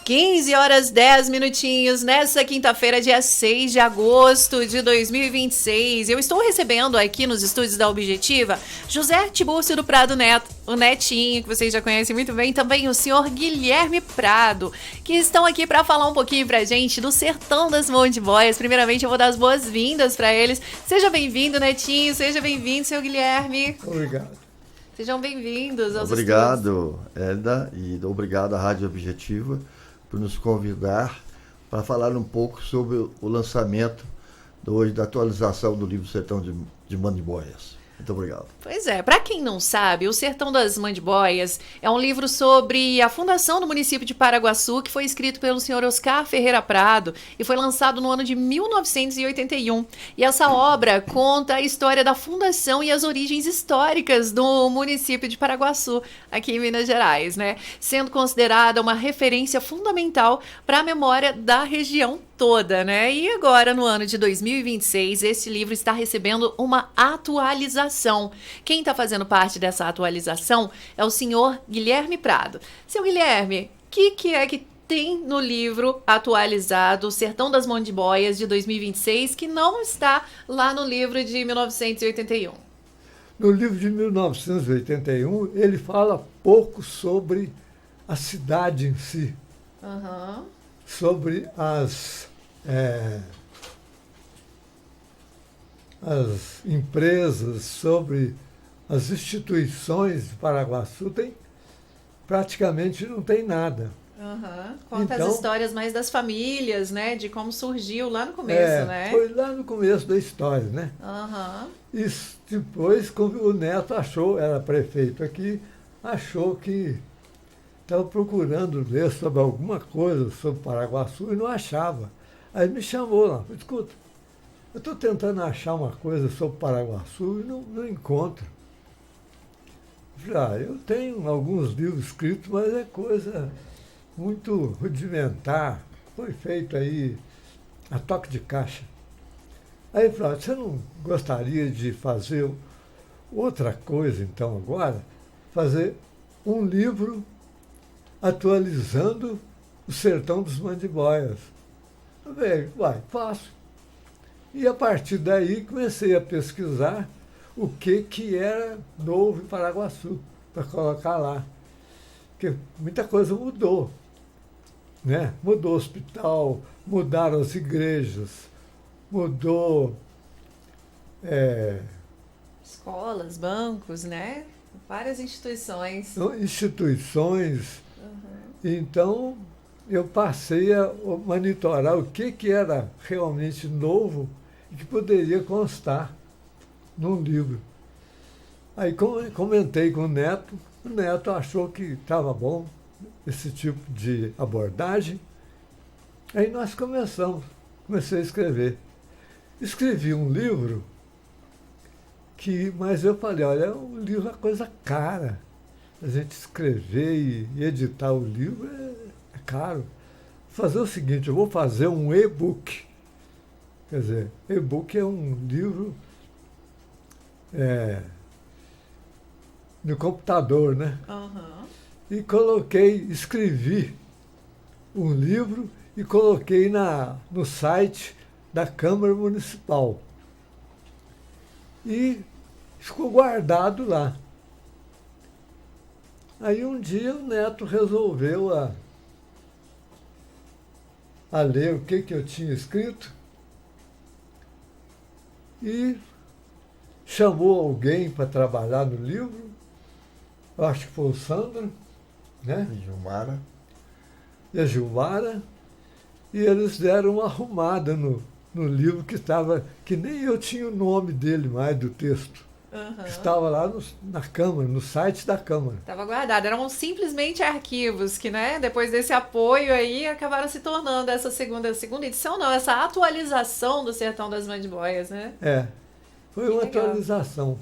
15 horas 10 minutinhos, nessa quinta-feira, dia 6 de agosto de 2026. Eu estou recebendo aqui nos estúdios da Objetiva José Tibúrcio do Prado Neto, o Netinho, que vocês já conhecem muito bem, também o senhor Guilherme Prado, que estão aqui para falar um pouquinho pra gente do Sertão das Monte-Boias. Primeiramente, eu vou dar as boas-vindas para eles. Seja bem-vindo, Netinho, seja bem-vindo, senhor Guilherme. Obrigado. Sejam bem-vindos aos Obrigado, Elda, e obrigado à Rádio Objetiva por nos convidar para falar um pouco sobre o lançamento hoje da atualização do livro Sertão de Monte-Boias. Muito obrigado. Pois é, para quem não sabe, o Sertão das Monte-Boias é um livro sobre a fundação do município de Paraguaçu, que foi escrito pelo senhor Oscar Ferreira Prado e foi lançado no ano de 1981. E essa obra conta a história da fundação e as origens históricas do município de Paraguaçu, aqui em Minas Gerais, né? Sendo considerada uma referência fundamental para a memória da região toda, né? E agora, no ano de 2026, esse livro está recebendo uma atualização. Quem está fazendo parte dessa atualização é o senhor Guilherme Prado. Seu Guilherme, o que é que tem no livro atualizado Sertão das Monte-Boias de 2026 que não está lá no livro de 1981? No livro de 1981, ele fala pouco sobre a cidade em si. Sobre as empresas, sobre as instituições de Paraguaçu, praticamente não tem nada. Conta então, as histórias mais das famílias, né? De como surgiu lá no começo, né? Foi lá no começo da história, né? E depois, como o Neto achou, era prefeito aqui, achou que estava procurando ler sobre alguma coisa sobre Paraguaçu e não achava. Aí me chamou lá, escuta, eu estou tentando achar uma coisa sobre Paraguaçu e não encontro. Eu falei, eu tenho alguns livros escritos, mas é coisa muito rudimentar, foi feito aí a toque de caixa. Aí ele falou, você não gostaria de fazer outra coisa então agora? Fazer um livro atualizando o Sertão dos Monte-Boias. Eu falei, faço. E a partir daí comecei a pesquisar o que era novo em Paraguaçu, para colocar lá. Porque muita coisa mudou. Né? Mudou o hospital, mudaram as igrejas, mudou... escolas, bancos, né? Várias instituições. Então, eu passei a monitorar o que era realmente novo e que poderia constar num livro. Aí comentei com o Neto achou que estava bom esse tipo de abordagem. Aí nós comecei a escrever. Escrevi um livro mas eu falei, olha, um livro é coisa cara. A gente escrever e editar o livro é caro. Vou fazer o seguinte, eu vou fazer um e-book. Quer dizer, e-book é um livro no computador, né? E escrevi um livro e coloquei no site da Câmara Municipal. E ficou guardado lá. Aí um dia o Neto resolveu a ler o que eu tinha escrito e chamou alguém para trabalhar no livro, eu acho que foi o Sandro, né? E a Gilmara, e eles deram uma arrumada no livro que nem eu tinha o nome dele mais do texto. Estava lá na Câmara, no site da Câmara. Estava guardado. Eram simplesmente arquivos que, né, depois desse apoio aí, acabaram se tornando essa segunda edição, não, essa atualização do Sertão das Monte-Boias, né? Foi uma atualização.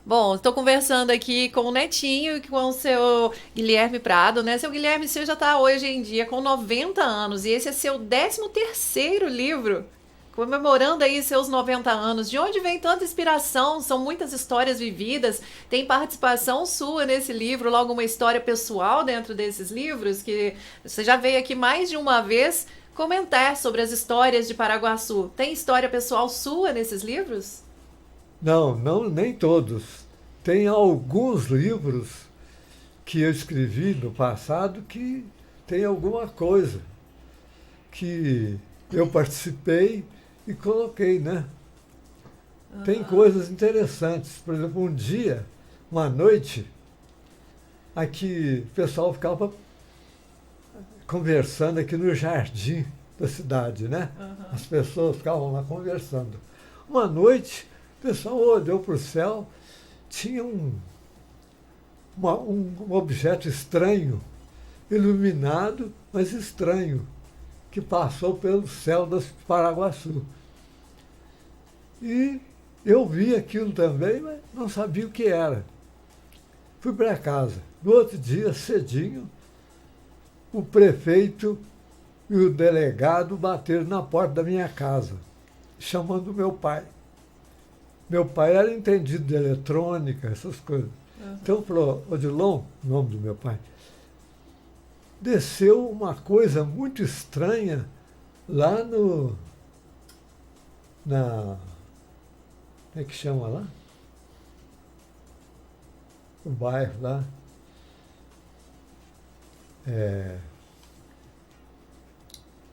Bom, estou conversando aqui com o Netinho e com o seu Guilherme Prado, né? Seu Guilherme, você já está hoje em dia com 90 anos e esse é seu 13º livro. comemorando aí seus 90 anos. De onde vem tanta inspiração? São muitas histórias vividas. Tem participação sua nesse livro, logo uma história pessoal dentro desses livros, que você já veio aqui mais de uma vez comentar sobre as histórias de Paraguaçu. Tem história pessoal sua nesses livros? Não, nem todos. Tem alguns livros que eu escrevi no passado que tem alguma coisa que eu participei e coloquei, né? Tem coisas interessantes. Por exemplo, um dia, uma noite, aqui o pessoal ficava conversando aqui no jardim da cidade, né? As pessoas ficavam lá conversando. Uma noite, o pessoal olhou para o céu, tinha um objeto estranho, iluminado, mas estranho, que passou pelo céu das Paraguaçu. E eu vi aquilo também, mas não sabia o que era. Fui para casa. No outro dia, cedinho, o prefeito e o delegado bateram na porta da minha casa, chamando meu pai. Meu pai era entendido de eletrônica, essas coisas. Então falou, Odilon, o nome do meu pai, desceu uma coisa muito estranha lá como é que chama lá? O bairro lá.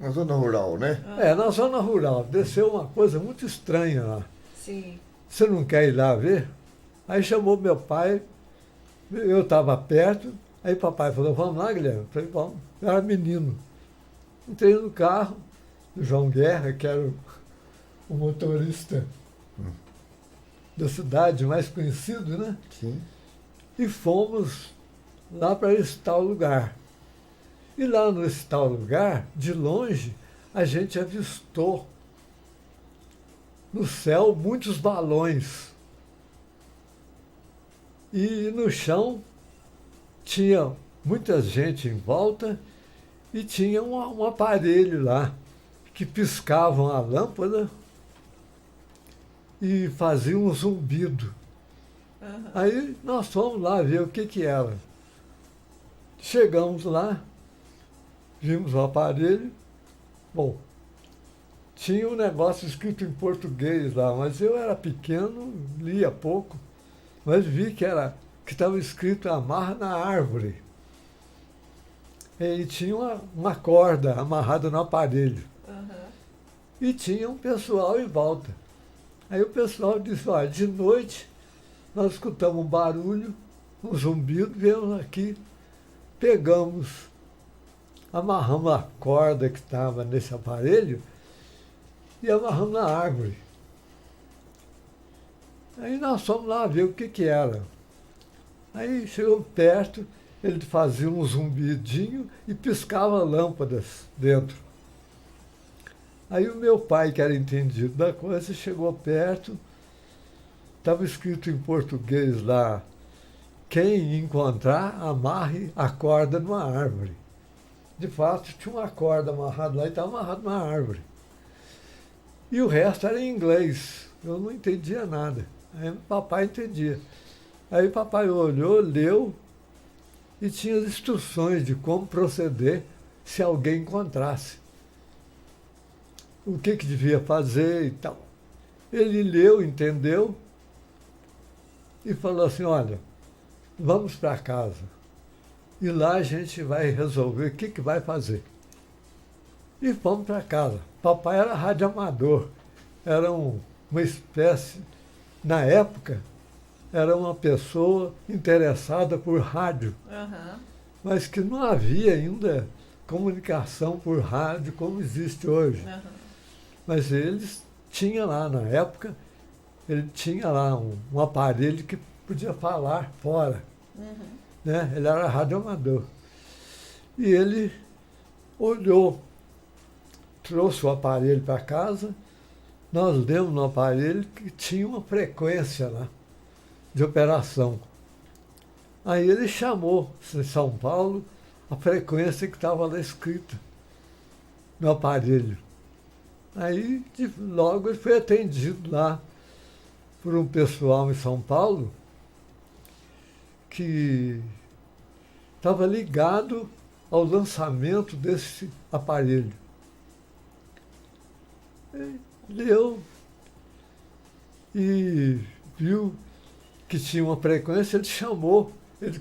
Na zona rural, né? Na zona rural. Desceu uma coisa muito estranha lá. Sim. Você não quer ir lá ver? Aí chamou meu pai, eu estava perto, aí papai falou, vamos lá, Guilherme? Eu falei, vamos. Eu era menino. Entrei no carro do João Guerra, que era o motorista da cidade mais conhecido, né? Sim. E fomos lá para esse tal lugar. E lá nesse tal lugar, de longe, a gente avistou no céu muitos balões. E no chão tinha muita gente em volta e tinha um aparelho lá que piscavam a lâmpada e fazia um zumbido. Aí nós fomos lá ver o que era. Chegamos lá, vimos o aparelho. Bom, tinha um negócio escrito em português lá, mas eu era pequeno, lia pouco, mas vi que estava escrito amarra na árvore. E tinha uma corda amarrada no aparelho. E tinha um pessoal em volta. Aí o pessoal disse, olha, de noite nós escutamos um barulho, um zumbido, viemos aqui, pegamos, amarramos a corda que estava nesse aparelho e amarramos na árvore. Aí nós fomos lá ver o que era. Aí chegou perto, ele fazia um zumbidinho e piscava lâmpadas dentro. Aí o meu pai, que era entendido da coisa, chegou perto, estava escrito em português lá, quem encontrar, amarre a corda numa árvore. De fato, tinha uma corda amarrada lá e estava amarrado numa árvore. E o resto era em inglês, eu não entendia nada. Aí o papai entendia. Aí o papai olhou, leu e tinha as instruções de como proceder se alguém encontrasse. O que devia fazer e tal. Ele leu, entendeu e falou assim, olha, vamos para casa. E lá a gente vai resolver o que vai fazer. E fomos para casa. Papai era radioamador, era uma espécie, na época, era uma pessoa interessada por rádio, mas que não havia ainda comunicação por rádio como existe hoje. Mas eles tinham lá, na época, ele tinha lá um aparelho que podia falar fora. Né? Ele era radioamador. E ele olhou, trouxe o aparelho para casa, nós demos no aparelho que tinha uma frequência lá de operação. Aí ele chamou em São Paulo a frequência que estava lá escrita no aparelho. Aí, logo, ele foi atendido lá por um pessoal em São Paulo que estava ligado ao lançamento desse aparelho. Ele leu e viu que tinha uma frequência, ele chamou,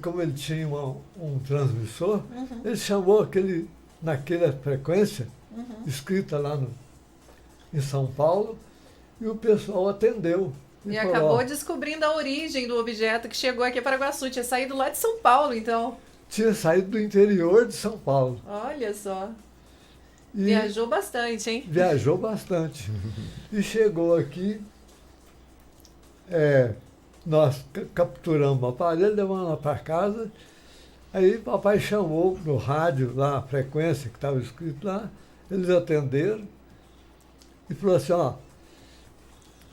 como ele tinha um transmissor, ele chamou naquela frequência, escrita lá em São Paulo, e o pessoal atendeu. E acabou descobrindo a origem do objeto que chegou aqui a Paraguaçu. Tinha saído lá de São Paulo, então. Tinha saído do interior de São Paulo. Olha só. E viajou bastante, hein? Viajou bastante. E chegou aqui, nós capturamos o aparelho, levamos lá para casa. Aí papai chamou no rádio, lá a frequência que estava escrito lá, eles atenderam e falou assim, ó,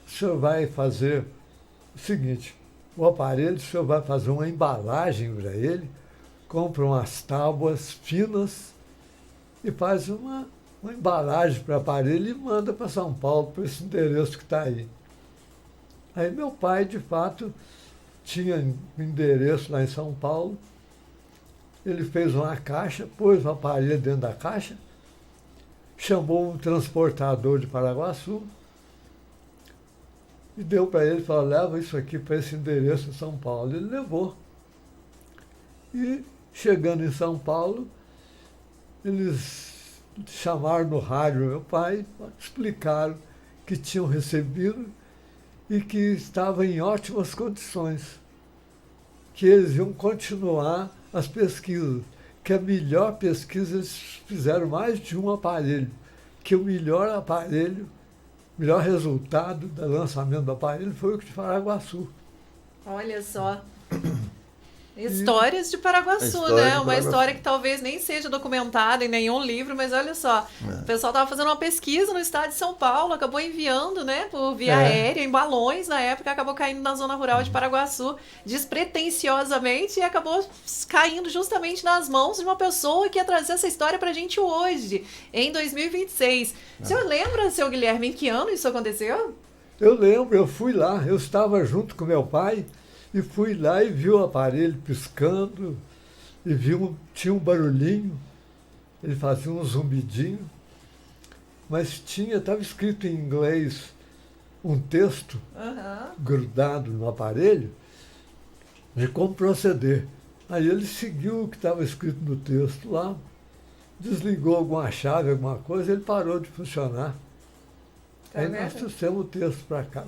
o senhor vai fazer o seguinte, o aparelho, o senhor vai fazer uma embalagem para ele, compra umas tábuas finas e faz uma embalagem para o aparelho e manda para São Paulo, para esse endereço que está aí. Aí meu pai, de fato, tinha um endereço lá em São Paulo, ele fez uma caixa, pôs o aparelho dentro da caixa, chamou um transportador de Paraguaçu e deu para ele, falou, leva isso aqui para esse endereço em São Paulo. Ele levou. E chegando em São Paulo, eles chamaram no rádio meu pai, explicaram que tinham recebido e que estava em ótimas condições, que eles iam continuar as pesquisas, que a melhor pesquisa eles fizeram mais de um aparelho, que o melhor aparelho, o melhor resultado do lançamento do aparelho foi o de Paraguaçu. Olha só. Histórias de Paraguaçu, né? Uma história que talvez nem seja documentada em nenhum livro, mas olha só, o pessoal estava fazendo uma pesquisa no estado de São Paulo, acabou enviando, né, por via aérea, em balões, na época, acabou caindo na zona rural de Paraguaçu, despretensiosamente, e acabou caindo justamente nas mãos de uma pessoa que ia trazer essa história pra gente hoje, em 2026. O senhor lembra, seu Guilherme, em que ano isso aconteceu? Eu lembro, eu fui lá, eu estava junto com meu pai, e fui lá e vi o aparelho piscando, e tinha um barulhinho, ele fazia um zumbidinho, mas estava escrito em inglês um texto grudado no aparelho de como proceder. Aí ele seguiu o que estava escrito no texto lá, desligou alguma chave, alguma coisa, ele parou de funcionar. Aí nós trouxemos o texto para cá.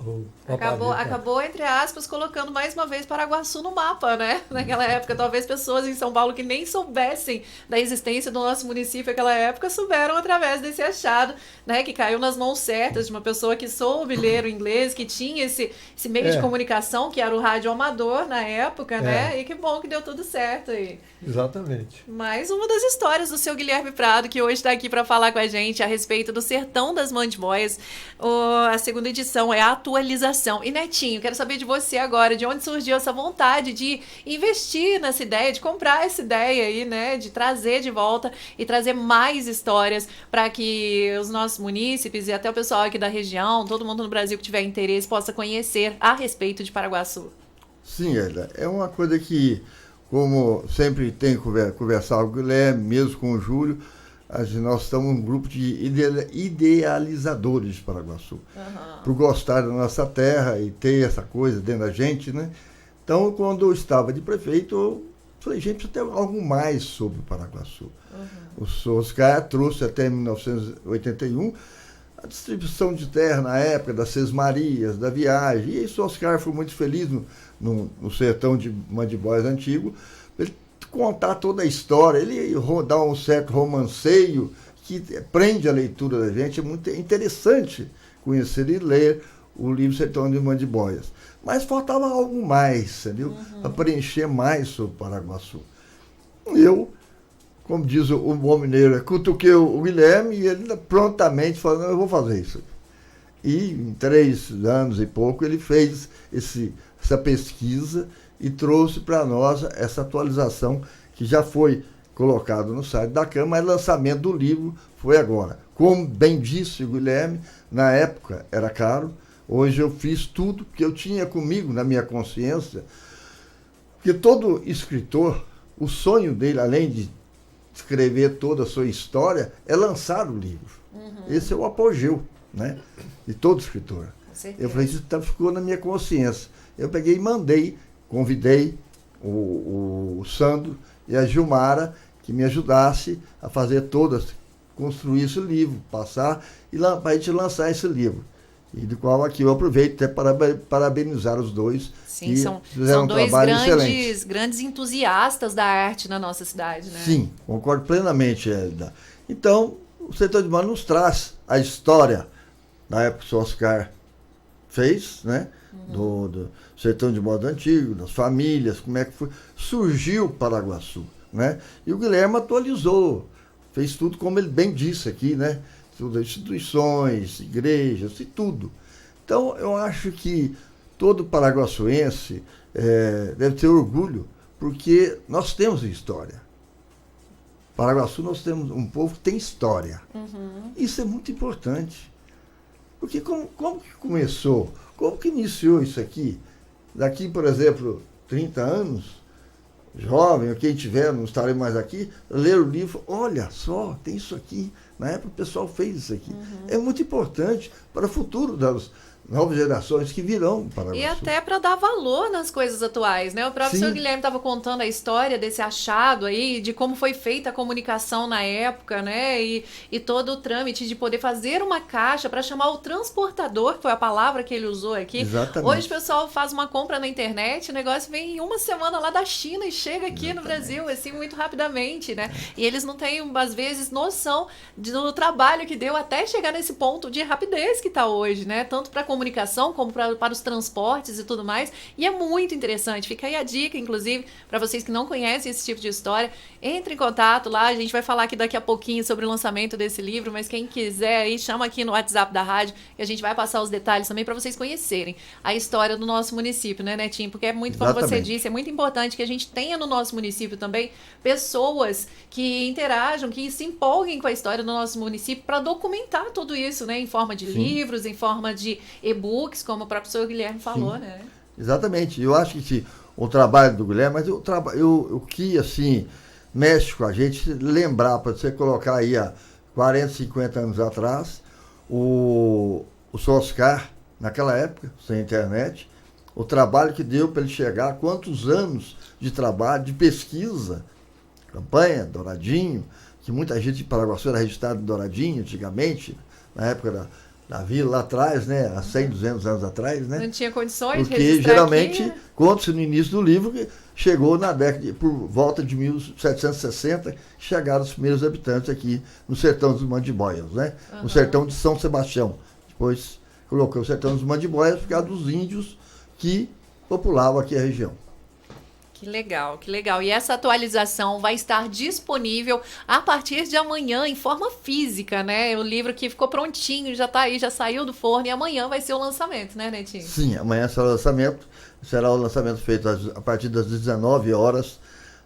Acabou, entre aspas, colocando mais uma vez Paraguaçu no mapa, né? Naquela época, talvez pessoas em São Paulo que nem soubessem da existência do nosso município naquela época souberam através desse achado, né? Que caiu nas mãos certas de uma pessoa que soube ler o inglês, que tinha esse meio de comunicação, que era o rádio amador na época, né? E que bom que deu tudo certo aí. Exatamente. Mais uma das histórias do seu Guilherme Prado, que hoje está aqui para falar com a gente a respeito do Sertão das Mandibóias. A segunda edição é a atualização. E Netinho, quero saber de você agora, de onde surgiu essa vontade de investir nessa ideia, de comprar essa ideia aí, né, de trazer de volta e trazer mais histórias para que os nossos munícipes e até o pessoal aqui da região, todo mundo no Brasil que tiver interesse, possa conhecer a respeito de Paraguaçu. Sim, Edna, é uma coisa que, como sempre tem conversado com o Guilherme, mesmo com o Júlio, nós estamos um grupo de idealizadores de Paraguaçu, por gostar da nossa terra e ter essa coisa dentro da gente, né? Então, quando eu estava de prefeito, eu falei, gente, precisa ter algo mais sobre Paraguaçu. O senhor Oscar trouxe até 1981 a distribuição de terra na época das Sesmarias, da viagem, e o Oscar foi muito feliz no sertão de Mandibóias antigo, ele contar toda a história, ele dá um certo romanceio que prende a leitura da gente, é muito interessante conhecer e ler o livro Sertão de Mandibóias. Mas faltava algo mais, entendeu? Para preencher mais sobre Paraguaçu. Eu, como diz o bom mineiro, cutuquei o Guilherme e ele prontamente falou, eu vou fazer isso. E em 3 anos e pouco ele fez essa pesquisa e trouxe para nós essa atualização que já foi colocado no site da Câmara, mas o lançamento do livro foi agora. Como bem disse o Guilherme, na época era caro, hoje eu fiz tudo que eu tinha comigo na minha consciência, porque todo escritor, o sonho dele, além de escrever toda a sua história, é lançar o livro. Esse é o apogeu, né, de todo escritor. Eu falei, isso ficou na minha consciência. Eu peguei e mandei, convidei o Sandro e a Gilmara que me ajudasse a fazer construir esse livro, passar e para a gente lançar esse livro. E do qual aqui eu aproveito até para parabenizar os dois. Sim, são dois grandes entusiastas da arte na nossa cidade, né? Sim, concordo plenamente, Hélida. Então, o Sertão de Moda nos traz a história da época que o Oscar fez, né? Do Sertão de Moda antigo, das famílias, como é que foi. Surgiu Paraguaçu, né? E o Guilherme atualizou, fez tudo como ele bem disse aqui, né? Tudo, instituições, igrejas e tudo. Então, eu acho que todo paraguaçuense deve ter orgulho, porque nós temos história. Paraguaçu, nós temos um povo que tem história. Isso é muito importante. Porque como que começou? Como que iniciou isso aqui? Daqui, por exemplo, 30 anos, jovem, ou quem tiver, não estarei mais aqui, ler o livro, olha só, tem isso aqui. Na época o pessoal fez isso aqui. É muito importante para o futuro das novas gerações que virão para Paraguaçu. E até para dar valor nas coisas atuais, né? O próprio senhor Guilherme estava contando a história desse achado aí, de como foi feita a comunicação na época, né? E todo o trâmite de poder fazer uma caixa para chamar o transportador, que foi a palavra que ele usou aqui. Exatamente. Hoje o pessoal faz uma compra na internet, o negócio vem em uma semana lá da China e chega aqui no Brasil, assim, muito rapidamente, né? E eles não têm, às vezes, noção do trabalho que deu até chegar nesse ponto de rapidez que está hoje, né? Tanto para comunicação, como para os transportes e tudo mais. E é muito interessante. Fica aí a dica, inclusive, para vocês que não conhecem esse tipo de história, entre em contato lá. A gente vai falar aqui daqui a pouquinho sobre o lançamento desse livro, mas quem quiser aí, chama aqui no WhatsApp da rádio e a gente vai passar os detalhes também para vocês conhecerem a história do nosso município, né, Netinho? Porque é muito, como você disse, é muito importante que a gente tenha no nosso município também pessoas que interajam, que se empolguem com a história do nosso município para documentar tudo isso, né, em forma de livros, em forma de e-books, como o próprio senhor Guilherme falou, né? Exatamente. Eu acho que o trabalho do Guilherme, mas o que, assim, mexe com a gente, lembrar, para você colocar aí há 40, 50 anos atrás, o senhor Oscar, naquela época, sem internet, o trabalho que deu para ele chegar, quantos anos de trabalho, de pesquisa, campanha, Douradinho, que muita gente de Paraguaçu era registrada em Douradinho, antigamente, na época da vila lá atrás, né, há 100, 200 anos atrás, né? Não tinha condições porque de registrar geralmente, aqui. conta-se no início do livro, que chegou na década, por volta de 1760, chegaram os primeiros habitantes aqui no sertão dos Mandibóias, né? No sertão de São Sebastião. Depois colocou o sertão dos Mandibóias por causa dos índios que populavam aqui a região. Que legal, que legal. E essa atualização vai estar disponível a partir de amanhã em forma física, né? O livro que ficou prontinho, já está aí, já saiu do forno e amanhã vai ser o lançamento, né, Netinho? Sim, amanhã será o lançamento. Será o lançamento feito a partir das 19 horas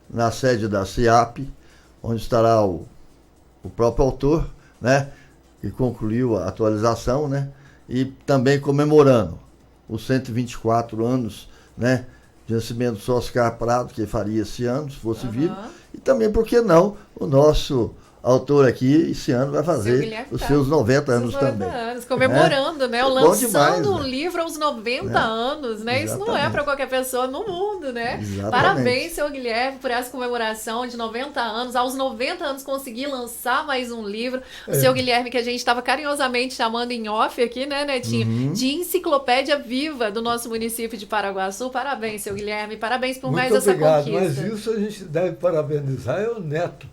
na sede da CIAP, onde estará o próprio autor, né? Que concluiu a atualização, né? E também comemorando os 124 anos, né? De nascimento do Oscar Prado, que faria esse ano, se fosse vivo. E também, por que não, o nosso autor aqui, esse ano, vai fazer os seus 90 anos também. Comemorando, né? Lançando demais, um livro aos 90 anos, né? Exatamente. Isso não é para qualquer pessoa no mundo, né? Exatamente. Parabéns, seu Guilherme, por essa comemoração de 90 anos. Aos 90 anos conseguir lançar mais um livro. O seu Guilherme, que a gente estava carinhosamente chamando em off aqui, né, Netinho? De enciclopédia viva do nosso município de Paraguaçu. Parabéns, seu Guilherme. Parabéns por mais essa conquista. Mas isso a gente deve parabenizar é o Neto.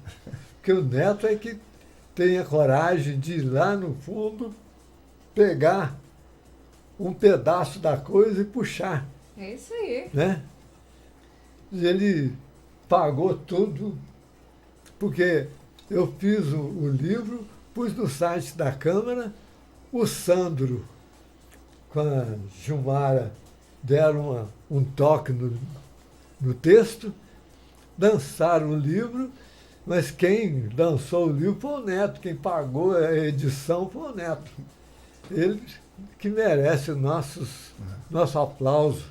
Porque o Neto é que tem a coragem de ir lá no fundo, pegar um pedaço da coisa e puxar. É isso aí. Né? E ele pagou tudo, porque eu fiz o livro, pus no site da Câmara, o Sandro com a Gilmara deram um toque no texto, lançaram o livro. Mas quem lançou o livro foi o Neto, quem pagou a edição foi o Neto. Ele que merece o nosso aplauso.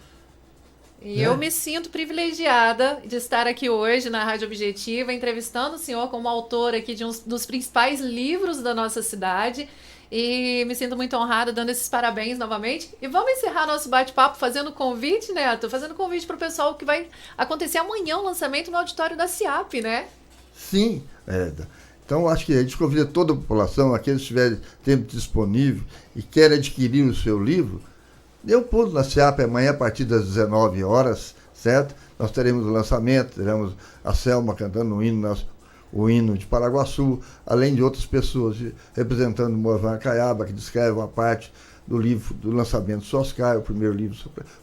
E eu me sinto privilegiada de estar aqui hoje na Rádio Objetiva, entrevistando o senhor como autor aqui de um dos principais livros da nossa cidade. E me sinto muito honrada, dando esses parabéns novamente. E vamos encerrar nosso bate-papo fazendo convite, Neto, fazendo convite para o pessoal que vai acontecer amanhã o lançamento no auditório da CIAP, né? Sim, então acho que a gente convida toda a população, aqueles que tiverem tempo disponível e querem adquirir o seu livro, dê um pulo na CIAP amanhã a partir das 19 horas, certo? Nós teremos o lançamento, teremos a Selma cantando o hino de Paraguaçu, além de outras pessoas representando o Movan Caiaba, que descreve uma parte do livro do lançamento do Soscar, o primeiro livro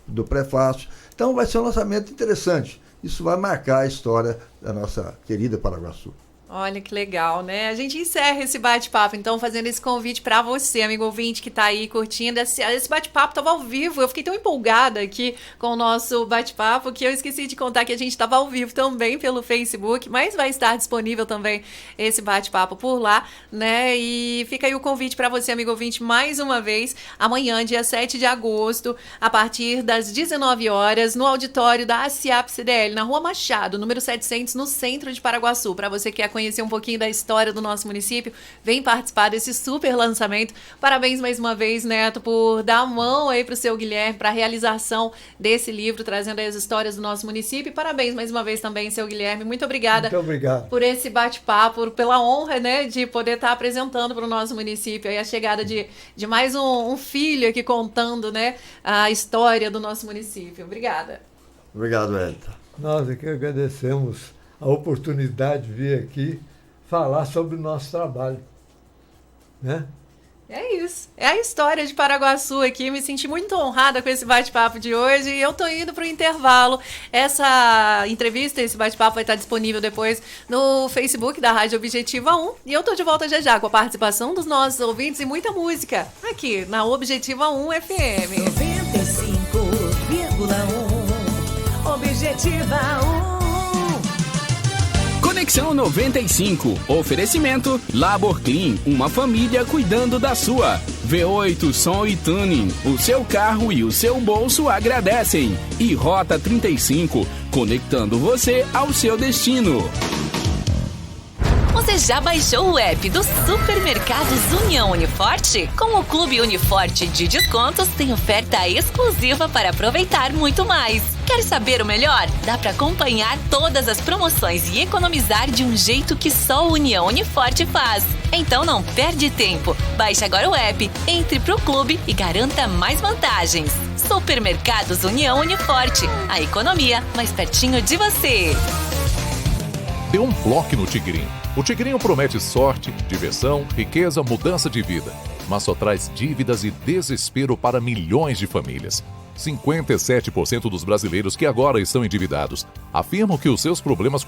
do prefácio. Então vai ser um lançamento interessante. Isso vai marcar a história da nossa querida Paraguaçu. Olha que legal, né? A gente encerra esse bate-papo, então, fazendo esse convite para você, amigo ouvinte que tá aí curtindo. Esse bate-papo tava ao vivo. Eu fiquei tão empolgada aqui com o nosso bate-papo que eu esqueci de contar que a gente estava ao vivo também pelo Facebook, mas vai estar disponível também esse bate-papo por lá, né? E fica aí o convite para você, amigo ouvinte, mais uma vez, amanhã, dia 7 de agosto, a partir das 19 horas, no auditório da ACIAP CDL, na Rua Machado, número 700, no centro de Paraguaçu. Para você que quer conhecer um pouquinho da história do nosso município, vem participar desse super lançamento. Parabéns mais uma vez, Neto, por dar a mão aí para o seu Guilherme para a realização desse livro, trazendo aí as histórias do nosso município. E parabéns mais uma vez também, seu Guilherme. Muito obrigada por esse bate-papo, pela honra, né, de poder estar apresentando para o nosso município aí a chegada de mais um filho aqui contando, né, a história do nosso município. Obrigada. Obrigado, Elita. Nós aqui agradecemos a oportunidade de vir aqui falar sobre o nosso trabalho, né? É isso. É a história de Paraguaçu aqui. Me senti muito honrada com esse bate-papo de hoje. E eu tô indo pro intervalo. Essa entrevista, esse bate-papo vai estar disponível depois no Facebook da Rádio Objetiva 1. E eu tô de volta já já com a participação dos nossos ouvintes e muita música aqui na Objetiva 1 FM. 95,1 Objetiva 1. Conexão 95. Oferecimento Labor Clean, uma família cuidando da sua. V8 Som e Tuning, o seu carro e o seu bolso agradecem. E Rota 35, conectando você ao seu destino. Você já baixou o app do Supermercados União Uniforte? Com o Clube Uniforte de Descontos, tem oferta exclusiva para aproveitar muito mais. Quer saber o melhor? Dá para acompanhar todas as promoções e economizar de um jeito que só o União Uniforte faz. Então não perde tempo. Baixe agora o app, entre pro clube e garanta mais vantagens. Supermercados União Uniforte. A economia mais pertinho de você. Dê um bloco no Tigrinho. O Tigrinho promete sorte, diversão, riqueza, mudança de vida, mas só traz dívidas e desespero para milhões de famílias. 57% dos brasileiros que agora estão endividados afirmam que os seus problemas